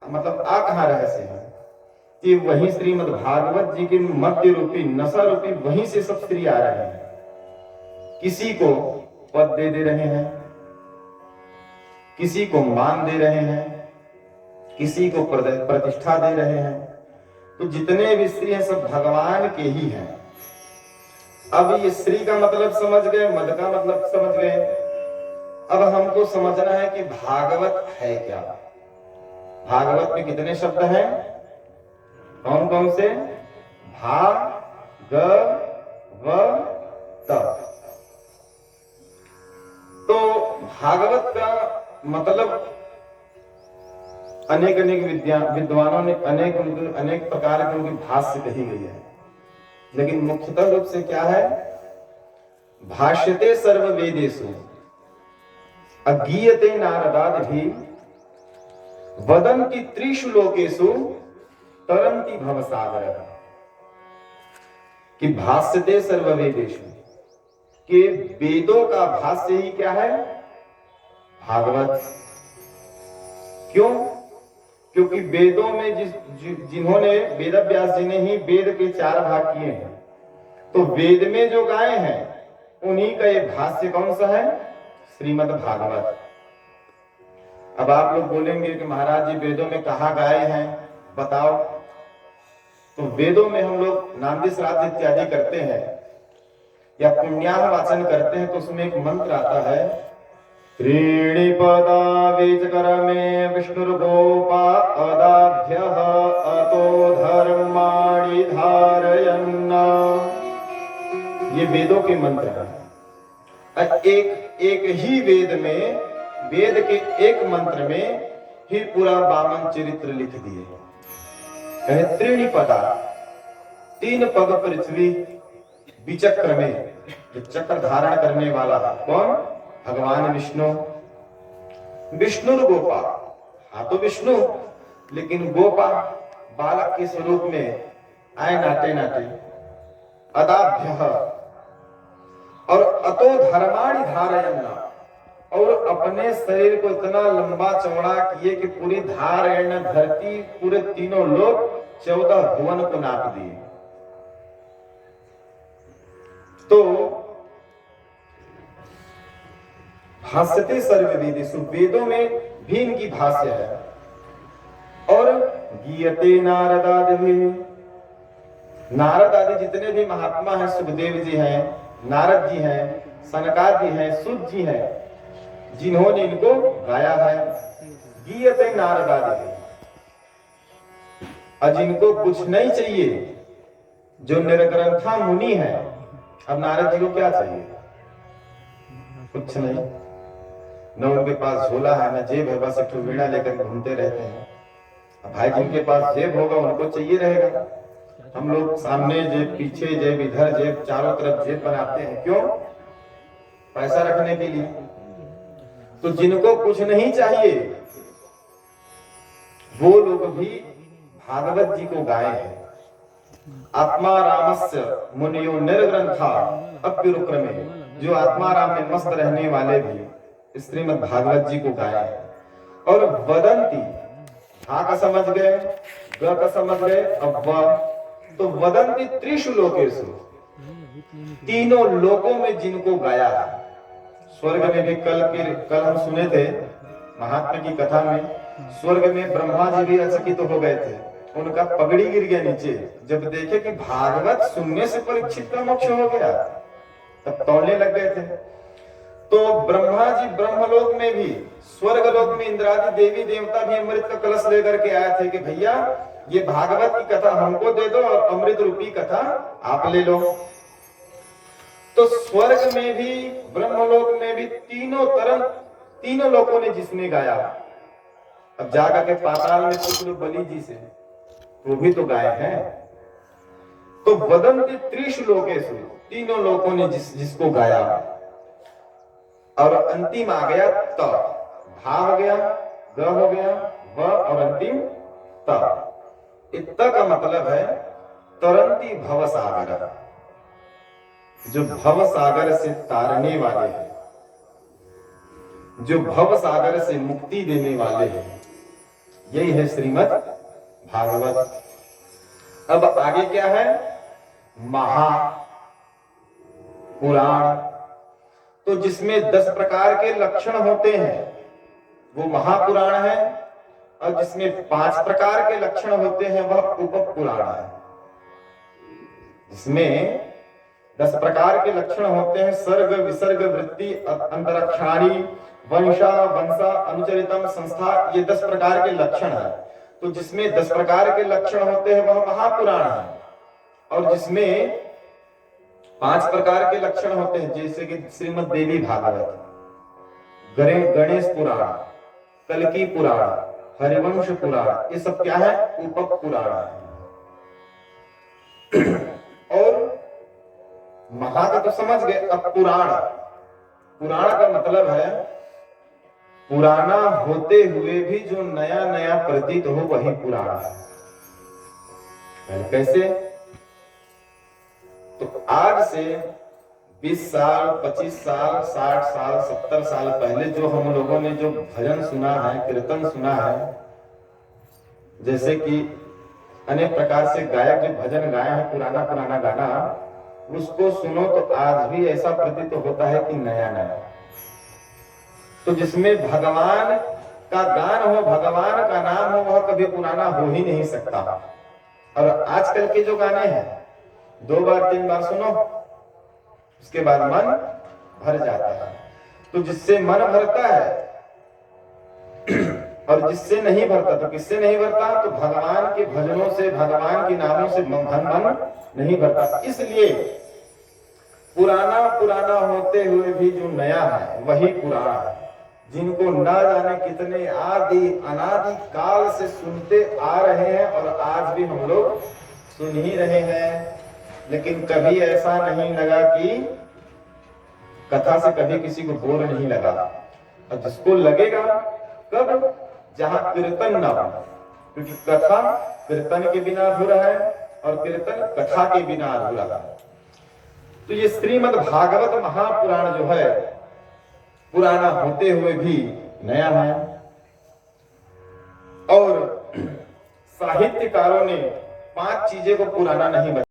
मतलब आ कहाँ रहस्य है कि वही श्रीमद् भागवत जी के मध्य रूपी नशा रूपी वहीं से सब स्त्री आ रहे हैं। किसी को पद दे रहे हैं, किसी को मान दे रहे हैं, किसी को प्रतिष्ठा दे रहे हैं। तो जितने भी स्त्री हैं सब भगवान के ही हैं। अब ये स्त्री का मतलब समझ गए, मद का मतलब समझ गए। अब हमको समझना है कि भागवत है क्या। भागवत में कितने शब्द हैं? कौन कौन से? भा ग व त। तो भागवत का मतलब अनेक अनेक विद्वानों ने अनेक प्रकार की उनकी भाष्य कही गई है, लेकिन मुख्यतः रूप से क्या है? भाष्यते सर्व वेदेषु अगीयते नारदादि वदन्ति त्रिषु लोकेषु तरन्ति भवसागरः। कि भाष्यते सर्व वेदेषु, कि वेदों का भाष्य ही क्या है? भागवत। क्यों? क्योंकि वेदों में जिन्होंने वेद व्यास जी ने ही वेद के 4 भाग किए हैं, तो वेद में जो गाए हैं उन्हीं का ये भाष्य कौन सा है? श्रीमद् भागवत। अब आप लोग बोलेंगे कि महाराज जी वेदों में कहाँ गाए हैं, बताओ। तो वेदों में हम लोग नांदी श्राद्ध इत्यादि करते हैं या पुण्याह वाचन करते हैं, तो उसमें एक मंत्र आता है, त्रीणि पदा विचकरमे विष्णुर्गोपा अदाभ्यः अतो धर्माणि धारयन्। ये वेदों के मंत्र हैं। एक ही वेद में, वेद के एक मंत्र में ही पूरा वामन चरित्र लिख दिए। कहे त्रीणि पदा, 3 पग पृथ्वी, विचक्र में जो चक्र धारण करने वाला है कौन? भगवान विष्णु। विष्णु गोपा, हाँ तो विष्णु, लेकिन गोपा बालक के स्वरूप में आए नाटे नाटे। अदाभ्य, और अतो धर्माणि धारयन्, और अपने शरीर को इतना लंबा चौड़ा किए कि पूरी धारयण धरती, पूरे तीनों लोग 14 भुवन को नाप दिए। तो भाष्यते सर्व वेदेषु, वेदों में भी इनकी भाष्य है। और गीयते नारदादि, नारद आदि जितने भी महात्मा हैं, सुखदेव जी हैं, नारद जी हैं, सनकादि हैं, सुत जी हैं, जिन्होंने इनको गाया है। गीयते नारदादि, और जिनको कुछ नहीं चाहिए, जो निर्ग्रंथा मुनि है। अब नारद जी को क्या चाहिए? कुछ नहीं, न उनके पास झोला है, न जेब है, बस एक वीणा लेकर घूमते रहते हैं। अब भाई जिनके पास जेब होगा उनको चाहिए रहेगा। हम लोग सामने जेब, पीछे जेब, इधर जेब, चारों तरफ जेब बनाते हैं। क्यों? पैसा रखने के लिए। तो जिनको कुछ नहीं चाहिए वो लोग भी भागवत जी को गाए हैं। आत्मा रामस्य मुनियो निर्ग्रंथा अप्युरुक्रमे, जो आत्मा राम में मस्त रहने वाले भी श्रीमद् भागवत जी को गाए हैं। और वदंती, हा का समझ गए, ग का समझ गए, अब व, तो वदंती त्रिषु लोकेषु, तीनों लोकों में जिनको गाया है। स्वर्ग में भी कल हम सुने थे महात्मा की कथा में, स्वर्ग में ब्रह्मा जी भी अचकित हो गए थे, उनका पगड़ी गिर गया नीचे, जब देखे कि भागवत सुनने से परीक्षित का मोक्ष हो गया, तब तौलने लग गए थे। तो ब्रह्मा जी ब्रह्मलोक में भी, स्वर्ग लोक में इंद्रादि देवी देवता भी अमृत का कलश लेकर के आए थे कि भैया ये भागवत की कथा हमको दे दो और अमृत रूपी कथा आप ले लो। तो स्वर्ग में भी, ब्रह्मलोक में भी, तीनों लोगों ने जिसने गाया। अब जाकर के पाताल में पूछ लो बलि जी से, वो भी तो गाए हैं। तो वदंती त्रिषु लोकेषु, तीनों लोगों ने जिसको गाया। और अंतिम आ गया त, भा हो गया, ग हो गया, व, और अंतिम त। इत का मतलब है तरंती भव सागर, जो भव सागर से तारने वाले हैं, जो भव सागर से मुक्ति देने वाले हैं, यही है श्रीमद् भागवत। अब आगे क्या है? महापुराण। तो जिसमें 10 प्रकार के लक्षण होते हैं वो महापुराण है, और जिसमें 5 प्रकार के लक्षण होते हैं वह उपपुराण है। जिसमें 10 प्रकार के लक्षण होते हैं, सर्ग विसर्ग वृत्ति अंतरक्षाणी वंशा वंशा अनुचरितम संस्था, ये 10 प्रकार के लक्षण है। तो जिसमें 10 प्रकार के लक्षण होते हैं वह महापुराण है, और जिसमें 5 प्रकार के लक्षण होते हैं जैसे कि श्रीमद् देवी भागवत, गणेश पुराण, कल्की पुराण, हरिवंश पुराण, ये सब क्या है? उपपुराण है। और महा का तो समझ गए। अब पुराण, पुराण का मतलब है पुराना होते हुए भी जो नया नया प्रतीत हो वही पुराण है। कैसे? तो आज से 20 साल 25 साल 60 साल 70 साल पहले जो हम लोगों ने जो भजन सुना है, कीर्तन सुना है, जैसे कि अनेक प्रकार से गायक जो भजन गाए हैं, पुराना पुराना गाना, उसको सुनो तो आज भी ऐसा प्रतीत होता है कि नया नया। तो जिसमें भगवान का गान हो, भगवान का नाम हो, वह कभी पुराना हो ही नहीं सकता। और आजकल के जो गाने हैं 2 बार 3 बार सुनो, उसके बाद मन भर जाता है। तो जिससे मन भरता है और जिससे नहीं भरता, तो किससे नहीं भरता? तो भगवान के भजनों से, भगवान के नामों से मन नहीं भरता। इसलिए पुराना पुराना होते हुए भी जो नया है वही पुराना है, जिनको न जाने कितने आदि अनादि काल से सुनते आ रहे हैं, और आज भी हम लोग सुन ही रहे हैं। लेकिन कभी ऐसा नहीं लगा कि कथा से कभी किसी को बोर नहीं लगा। और जिसको लगेगा कब? जहां कीर्तन न हो, क्योंकि कथा कीर्तन के बिना अधूरा है और कीर्तन कथा के बिना अधूरा है। तो ये श्रीमद् भागवत महापुराण जो है पुराना होते हुए भी नया है। और साहित्यकारों ने 5 चीजें को पुराना नहीं बताया।